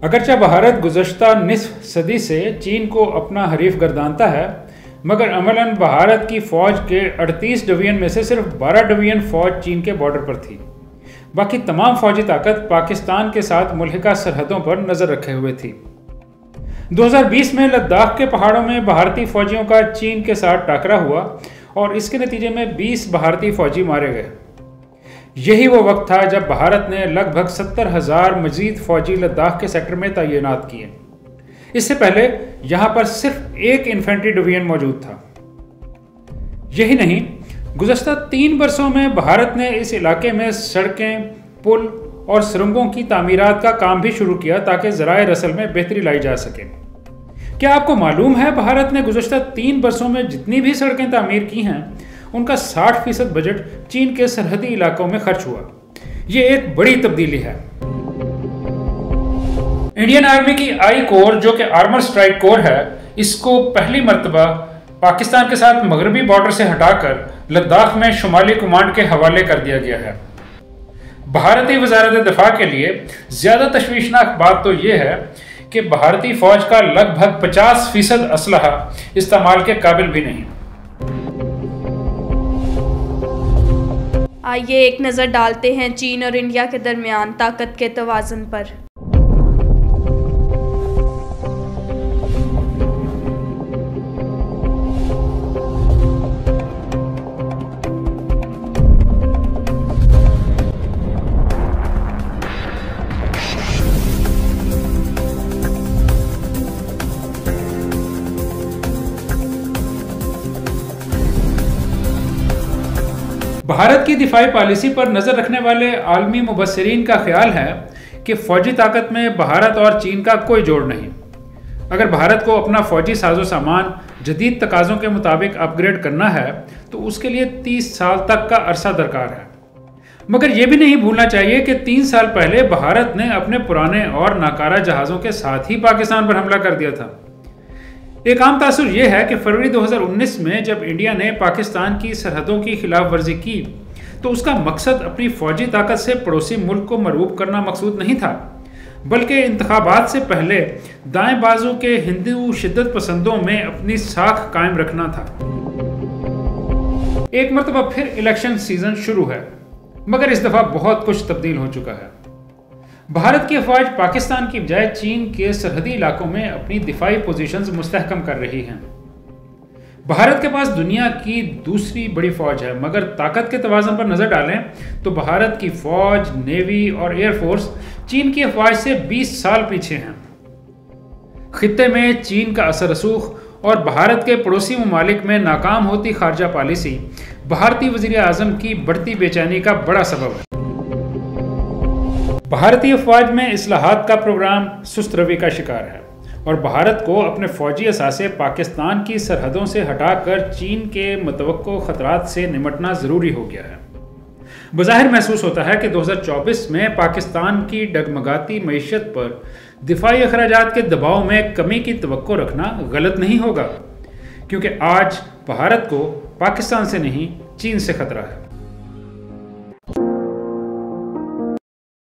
अगरचे भारत गुज़श्ता निस्फ सदी से चीन को अपना हरीफ गर्दानता है, मगर अमलन भारत की फ़ौज के 38 डिवीज़न में से सिर्फ 12 डिवीज़न फ़ौज चीन के बॉर्डर पर थी। बाकी तमाम फ़ौजी ताकत पाकिस्तान के साथ मुल्हिका सरहदों पर नज़र रखे हुए थी। 2020 में लद्दाख के पहाड़ों में भारतीय फ़ौजियों का चीन के साथ टाकरा हुआ और इसके नतीजे में 20 भारतीय फ़ौजी मारे गए। यही वो वक्त था जब भारत ने लगभग 70,000 मजीद फ़ौजी लद्दाख के सेक्टर में तैनात किए। इससे पहले यहाँ पर सिर्फ एक इन्फेंट्री डिवीजन मौजूद था। यही नहीं, गुज़श्ता 3 वर्षों में भारत ने इस इलाके में सड़कें, पुल और सुरंगों की तामीरात का काम भी शुरू किया ताकि ज़राए रसल में बेहतरी लाई जा सके। क्या आपको मालूम है भारत ने गुज़श्ता 3 वर्षों में जितनी भी सड़कें तामीर की हैं उनका 60% बजट चीन के सरहदी इलाकों में खर्च हुआ। ये एक बड़ी तब्दीली है। इंडियन आर्मी की आई कोर, जो कि आर्मर स्ट्राइक कोर है, इसको पहली मर्तबा पाकिस्तान के साथ मगरबी बॉर्डर से हटाकर लद्दाख में शुमाली कमांड के हवाले कर दिया गया है। भारतीय वजारत दिफा के लिए ज्यादा तशवीशनाक बात तो यह है कि भारतीय फौज का लगभग 50% असलहा इस्तेमाल के काबिल भी नहीं। आइए एक नज़र डालते हैं चीन और इंडिया के दरमियान ताकत के तवाज़ुन पर। भारत की दिफाई पॉलिसी पर नज़र रखने वाले आलमी मुबस्सिरीन का ख्याल है कि फ़ौजी ताकत में भारत और चीन का कोई जोड़ नहीं। अगर भारत को अपना फ़ौजी साजो सामान जदीद तकाज़ों के मुताबिक अपग्रेड करना है तो उसके लिए 30 साल तक का अरसा दरकार है। मगर यह भी नहीं भूलना चाहिए कि 3 साल पहले भारत ने अपने पुराने और नाकारा जहाज़ों के साथ ही पाकिस्तान पर हमला कर दिया था। एक आम तासुर यह है कि फरवरी 2019 में जब इंडिया ने पाकिस्तान की सरहदों की खिलाफ वर्जी की तो उसका मकसद अपनी फौजी ताकत से पड़ोसी मुल्क को मरऊब करना मकसूद नहीं था, बल्कि इंतखाबात से पहले दाएं बाजू के हिंदू शिद्दत पसंदों में अपनी साख कायम रखना था। एक मरतबा फिर इलेक्शन सीजन शुरू है, मगर इस दफा बहुत कुछ तब्दील हो चुका है। भारत की अफवाज पाकिस्तान की बजाय चीन के सरहदी इलाकों में अपनी दिफाई पोजीशंस मुस्तहकम कर रही हैं। भारत के पास दुनिया की दूसरी बड़ी फौज है, मगर ताकत के तवाज़ुन पर नज़र डालें तो भारत की फौज, नेवी और एयरफोर्स चीन की अफवाज से 20 साल पीछे हैं। खित्ते में चीन का असर रसूख और भारत के पड़ोसी ममालिक में नाकाम होती खारजा पॉलिसी भारतीय वज़ीर आज़म की बढ़ती बेचैनी का बड़ा सबब है। भारतीय फौज में इस्लाहात का प्रोग्राम सुस्त रवि का शिकार है और भारत को अपने फौजी असासे पाकिस्तान की सरहदों से हटाकर चीन के मुतवक्को खतरात से निमटना ज़रूरी हो गया है। बज़ाहिर महसूस होता है कि 2024 में पाकिस्तान की डगमगाती मईशत पर दिफाई अखराजात के दबाव में कमी की तवक्को रखना गलत नहीं होगा, क्योंकि आज भारत को पाकिस्तान से नहीं चीन से खतरा है।